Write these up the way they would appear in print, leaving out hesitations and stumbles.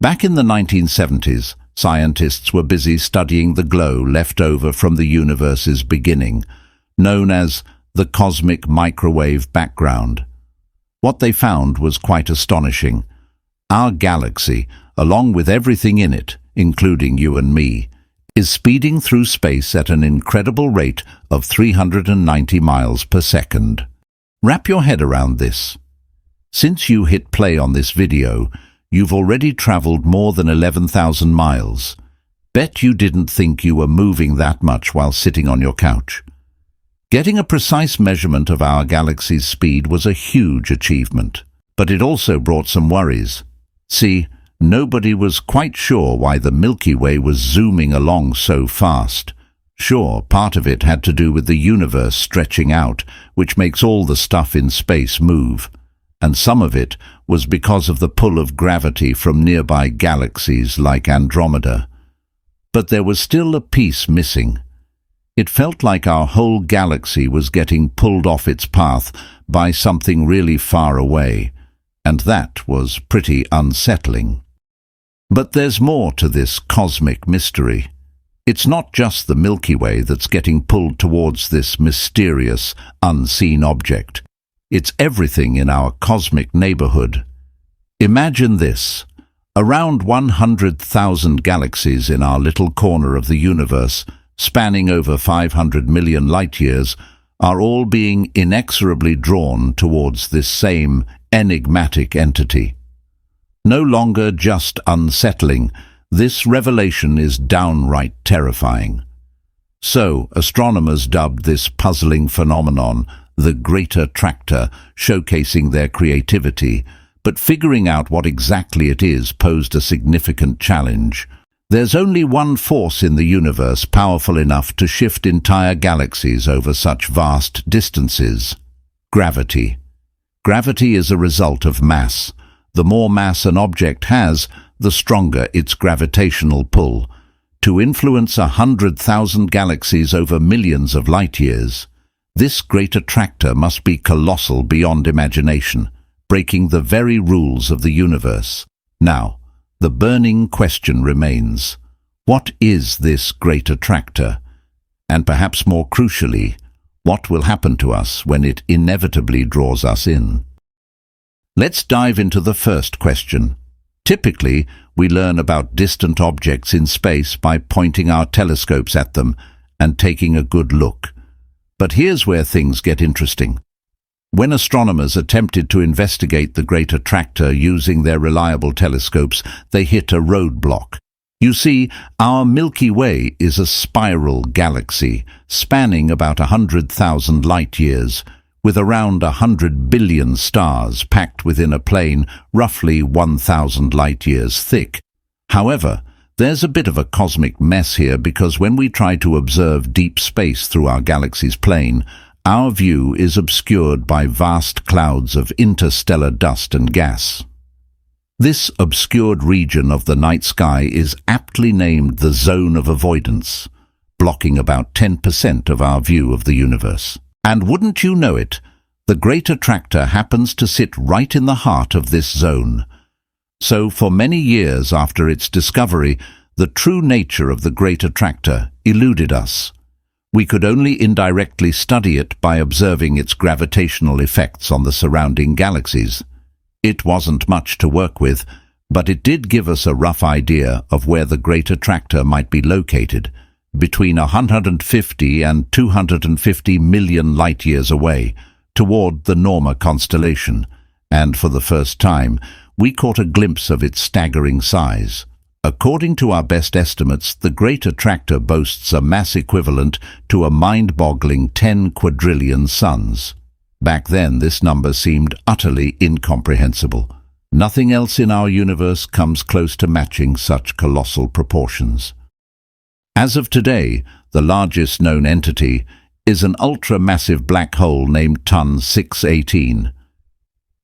Back in the 1970s, scientists were busy studying the glow left over from the universe's beginning, known as the cosmic microwave background. What they found was quite astonishing. Our galaxy, along with everything in it, including you and me, is speeding through space at an incredible rate of 390 miles per second. Wrap your head around this. Since you hit play on this video, you've already traveled more than 11,000 miles. Bet you didn't think you were moving that much while sitting on your couch. Getting a precise measurement of our galaxy's speed was a huge achievement, but it also brought some worries. See, nobody was quite sure why the Milky Way was zooming along so fast. Sure, part of it had to do with the universe stretching out, which makes all the stuff in space move. And some of it was because of the pull of gravity from nearby galaxies like Andromeda. But there was still a piece missing. It felt like our whole galaxy was getting pulled off its path by something really far away, and that was pretty unsettling. But there's more to this cosmic mystery. It's not just the Milky Way that's getting pulled towards this mysterious, unseen object. It's everything in our cosmic neighborhood. Imagine this. Around 100,000 galaxies in our little corner of the universe, spanning over 500 million light-years, are all being inexorably drawn towards this same enigmatic entity. No longer just unsettling, this revelation is downright terrifying. So, astronomers dubbed this puzzling phenomenon the Great Attractor, showcasing their creativity, but figuring out what exactly it is posed a significant challenge. There's only one force in the universe powerful enough to shift entire galaxies over such vast distances: gravity. Gravity is a result of mass. The more mass an object has, the stronger its gravitational pull. To influence 100,000 galaxies over millions of light-years, this great attractor must be colossal beyond imagination, breaking the very rules of the universe. Now, the burning question remains: what is this great attractor? And perhaps more crucially, what will happen to us when it inevitably draws us in? Let's dive into the first question. Typically, we learn about distant objects in space by pointing our telescopes at them and taking a good look. But here's where things get interesting. When astronomers attempted to investigate the Great Attractor using their reliable telescopes, they hit a roadblock. You see, our Milky Way is a spiral galaxy, spanning about 100,000 light-years, with around 100 billion stars packed within a plane roughly 1,000 light-years thick. However, there's a bit of a cosmic mess here, because when we try to observe deep space through our galaxy's plane, our view is obscured by vast clouds of interstellar dust and gas. This obscured region of the night sky is aptly named the zone of avoidance, blocking about 10% of our view of the universe. And wouldn't you know it, the Great Attractor happens to sit right in the heart of this zone. So for many years after its discovery, the true nature of the Great Attractor eluded us. We could only indirectly study it by observing its gravitational effects on the surrounding galaxies. It wasn't much to work with, but it did give us a rough idea of where the Great Attractor might be located, between 150 and 250 million light-years away, toward the Norma constellation, and for the first time, we caught a glimpse of its staggering size. According to our best estimates, the Great Attractor boasts a mass equivalent to a mind-boggling 10 quadrillion suns. Back then, this number seemed utterly incomprehensible. Nothing else in our universe comes close to matching such colossal proportions. As of today, the largest known entity is an ultra-massive black hole named Ton 618.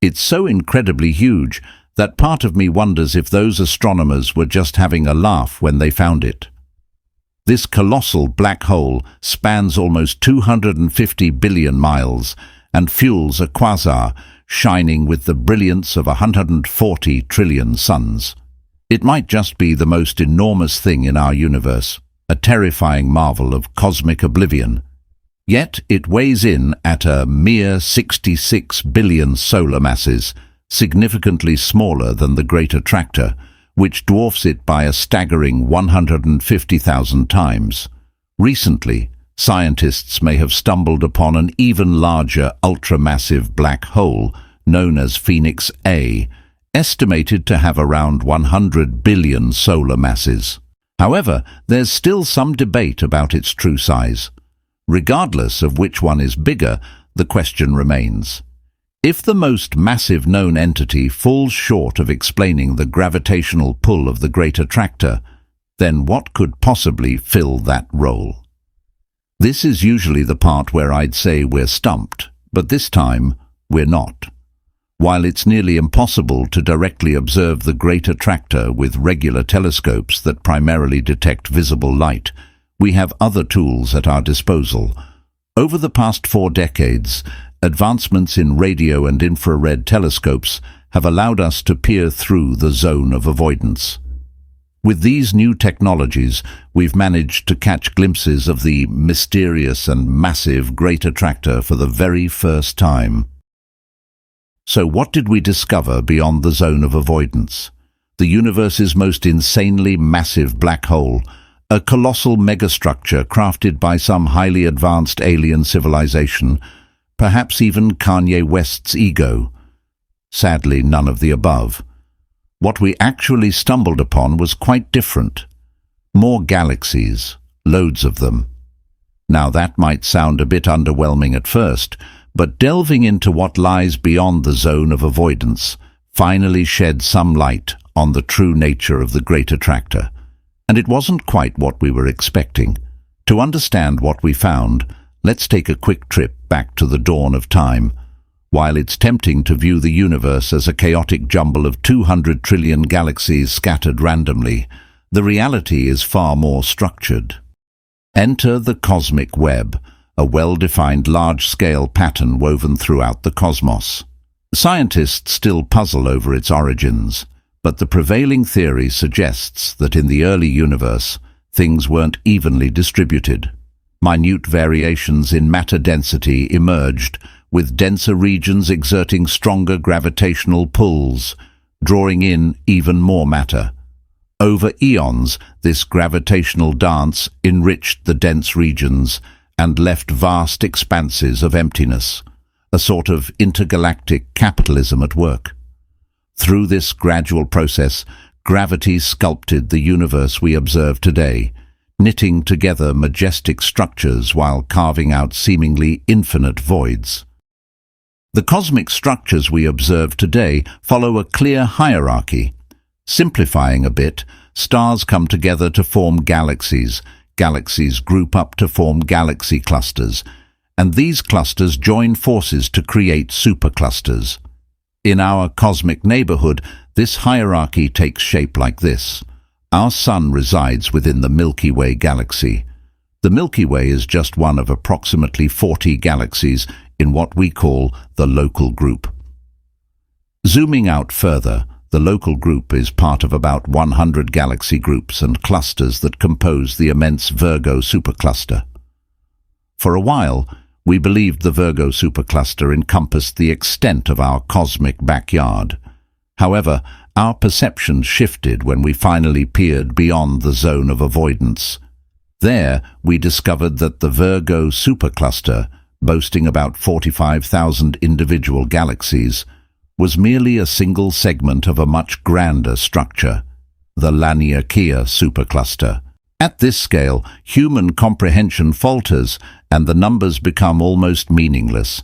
It's so incredibly huge that part of me wonders if those astronomers were just having a laugh when they found it. This colossal black hole spans almost 250 billion miles and fuels a quasar shining with the brilliance of 140 trillion suns. It might just be the most enormous thing in our universe, a terrifying marvel of cosmic oblivion. Yet it weighs in at a mere 66 billion solar masses, significantly smaller than the Great Attractor, which dwarfs it by a staggering 150,000 times. Recently, scientists may have stumbled upon an even larger ultramassive black hole known as Phoenix A, estimated to have around 100 billion solar masses. However, there's still some debate about its true size. Regardless of which one is bigger, the question remains. If the most massive known entity falls short of explaining the gravitational pull of the Great Attractor, then what could possibly fill that role? This is usually the part where I'd say we're stumped, but this time we're not. While it's nearly impossible to directly observe the Great Attractor with regular telescopes that primarily detect visible light, we have other tools at our disposal. Over the past 4 decades, advancements in radio and infrared telescopes have allowed us to peer through the zone of avoidance. With these new technologies, we've managed to catch glimpses of the mysterious and massive Great Attractor for the very first time. So what did we discover beyond the zone of avoidance? The universe's most insanely massive black hole, a colossal megastructure crafted by some highly advanced alien civilization, perhaps even Kanye West's ego. Sadly, none of the above. What we actually stumbled upon was quite different. More galaxies, loads of them. Now that might sound a bit underwhelming at first, but delving into what lies beyond the zone of avoidance finally shed some light on the true nature of the Great Attractor. And it wasn't quite what we were expecting. To understand what we found, let's take a quick trip back to the dawn of time. While it's tempting to view the universe as a chaotic jumble of 200 trillion galaxies scattered randomly, the reality is far more structured. Enter the cosmic web, a well-defined large-scale pattern woven throughout the cosmos. Scientists still puzzle over its origins, but the prevailing theory suggests that in the early universe, things weren't evenly distributed. Minute variations in matter density emerged, with denser regions exerting stronger gravitational pulls, drawing in even more matter. Over eons, this gravitational dance enriched the dense regions and left vast expanses of emptiness, a sort of intergalactic capitalism at work. Through this gradual process, gravity sculpted the universe we observe today, knitting together majestic structures while carving out seemingly infinite voids. The cosmic structures we observe today follow a clear hierarchy. Simplifying a bit, stars come together to form galaxies, galaxies group up to form galaxy clusters, and these clusters join forces to create superclusters. In our cosmic neighborhood, this hierarchy takes shape like this. Our Sun resides within the Milky Way galaxy. The Milky Way is just one of approximately 40 galaxies in what we call the local group. Zooming out further, the local group is part of about 100 galaxy groups and clusters that compose the immense Virgo supercluster. For a while, we believed the Virgo supercluster encompassed the extent of our cosmic backyard. However, our perception shifted when we finally peered beyond the zone of avoidance. There, we discovered that the Virgo supercluster, boasting about 45,000 individual galaxies, was merely a single segment of a much grander structure, the Laniakea supercluster. At this scale, human comprehension falters and the numbers become almost meaningless.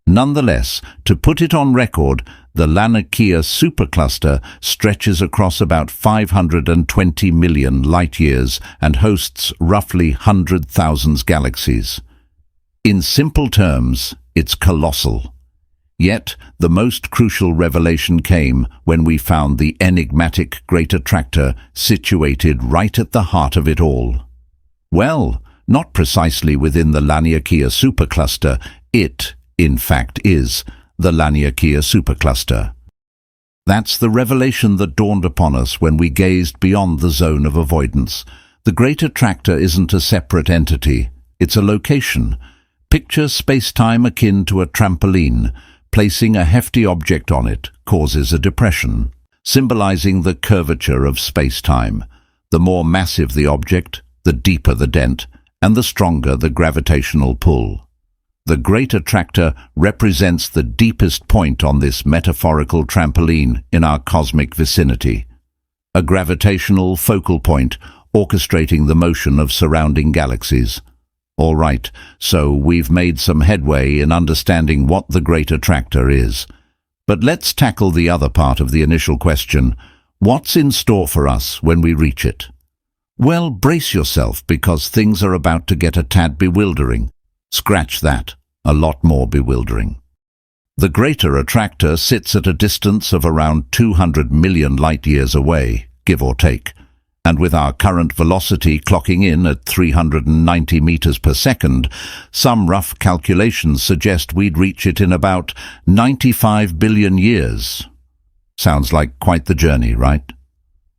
Nonetheless, to put it on record, the Laniakea supercluster stretches across about 520 million light-years and hosts roughly 100,000 galaxies. In simple terms, it's colossal. Yet, the most crucial revelation came when we found the enigmatic Great Attractor situated right at the heart of it all. Well, not precisely within the Laniakea supercluster, it, in fact, is the Laniakea supercluster. That's the revelation that dawned upon us when we gazed beyond the zone of avoidance. The Great Attractor isn't a separate entity, it's a location. Picture space-time akin to a trampoline. Placing a hefty object on it causes a depression, symbolizing the curvature of space-time. The more massive the object, the deeper the dent, and the stronger the gravitational pull. The Great Attractor represents the deepest point on this metaphorical trampoline in our cosmic vicinity. A gravitational focal point orchestrating the motion of surrounding galaxies. All right, so we've made some headway in understanding what the Great Attractor is. But let's tackle the other part of the initial question. What's in store for us when we reach it? Well, brace yourself, because things are about to get a tad bewildering. Scratch that, a lot more bewildering. The Greater Attractor sits at a distance of around 200 million light-years away, give or take. And with our current velocity clocking in at 390 meters per second, some rough calculations suggest we'd reach it in about 95 billion years. Sounds like quite the journey, right?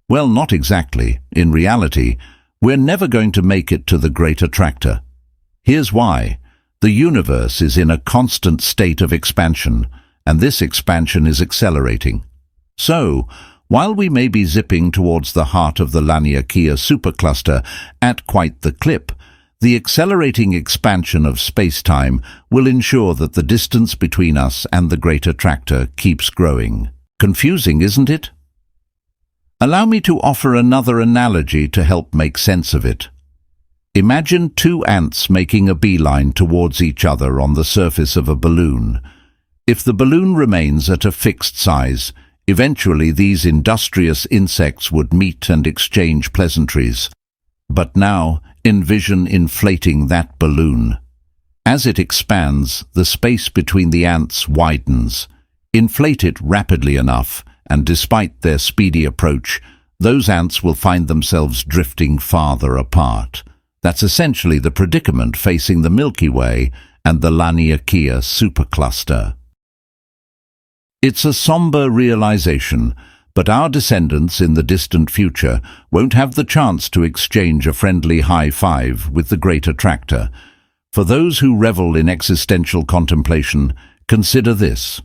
Well, not exactly. In reality, we're never going to make it to the Great Attractor. Here's why. The universe is in a constant state of expansion, and this expansion is accelerating. So, while we may be zipping towards the heart of the Laniakea supercluster at quite the clip, the accelerating expansion of space-time will ensure that the distance between us and the Great Attractor keeps growing. Confusing, isn't it? Allow me to offer another analogy to help make sense of it. Imagine two ants making a beeline towards each other on the surface of a balloon. If the balloon remains at a fixed size, eventually these industrious insects would meet and exchange pleasantries. But now, envision inflating that balloon. As it expands, the space between the ants widens. Inflate it rapidly enough, and despite their speedy approach, those ants will find themselves drifting farther apart. That's essentially the predicament facing the Milky Way and the Laniakea supercluster. It's a somber realization, but our descendants in the distant future won't have the chance to exchange a friendly high five with the Great Attractor. For those who revel in existential contemplation, consider this.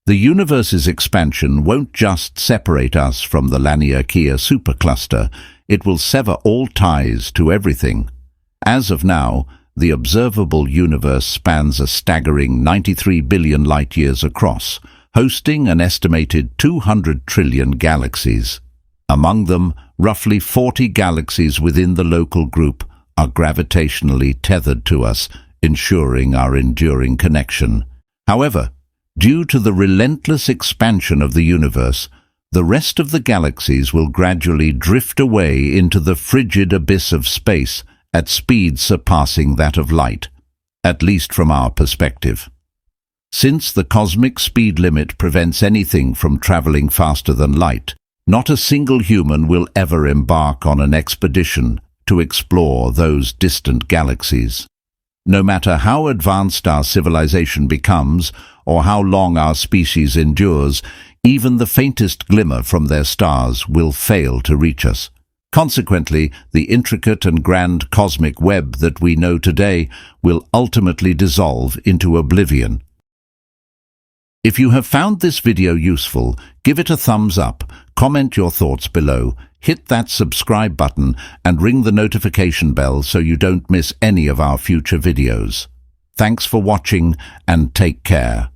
The universe's expansion won't just separate us from the Laniakea supercluster, it will sever all ties to everything. As of now, the observable universe spans a staggering 93 billion light-years across, hosting an estimated 200 trillion galaxies. Among them, roughly 40 galaxies within the local group are gravitationally tethered to us, ensuring our enduring connection. However, due to the relentless expansion of the universe, the rest of the galaxies will gradually drift away into the frigid abyss of space at speeds surpassing that of light, at least from our perspective. Since the cosmic speed limit prevents anything from traveling faster than light, not a single human will ever embark on an expedition to explore those distant galaxies. No matter how advanced our civilization becomes or how long our species endures, even the faintest glimmer from their stars will fail to reach us. Consequently, the intricate and grand cosmic web that we know today will ultimately dissolve into oblivion. If you have found this video useful, give it a thumbs up, comment your thoughts below, hit that subscribe button and ring the notification bell so you don't miss any of our future videos. Thanks for watching and take care.